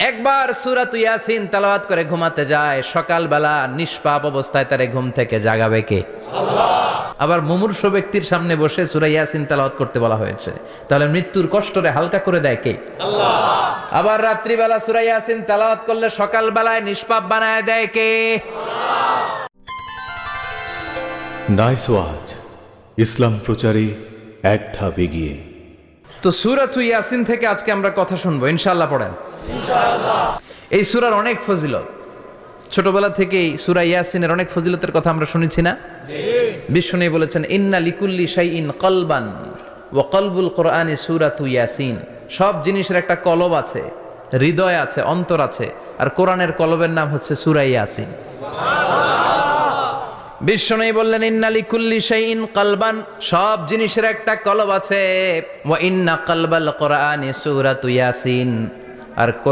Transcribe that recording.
একবার সূরাত ইয়াসিন তেলাওয়াত করে ঘুমাতে যায়, সকালবেলা নিষ্পাপ অবস্থায় তারে ঘুম থেকে জাগাবে কে? আল্লাহ। আবার মুমূর্ষ ব্যক্তির সামনে বসে সূরা ইয়াসিন তেলাওয়াত করতে বলা হয়েছে, তাহলে মৃত্যুর কষ্টরে হালকা করে দেয় কে? আল্লাহ। আবার রাত্রিবেলা সূরা ইয়াসিন তেলাওয়াত করলে সকালবেলায় নিষ্পাপ বানায় দেয় কে? আল্লাহ। নাইস ওয়াজ, ইসলাম প্রচারে এক ধাপ এগিয়ে। তো সূরাত ইয়াসিন থেকে আজকে আমরা কথা শুনবো, ইনশাআল্লাহ। পড়েন ইনশাআল্লাহ। এই সূরার অনেক ফজিলত, ছোটবেলা থেকেই সূরা ইয়াসিনের অনেক ফজিলতের কথা আমরা শুনেছি না? বিশ্বনবী বলেছেন, ইন্না লিকুল্লি শাইইন কলবান ওয়া কলবুল কোরআনি সূরাতু ইয়াসিন। সব জিনিসের একটা কলব আছে, হৃদয় আছে, অন্তর আছে, আর কোরআনের কলবের নাম হচ্ছে সূরা ইয়াসিন। বিশ্বনবী বললেন, ইন্না লিকুল্লি শাইইন কলবান, সব জিনিসের একটা কলব আছে, ওয়া ইন্না কলবাল কোরআনি সূরাতু ইয়াসিন, আর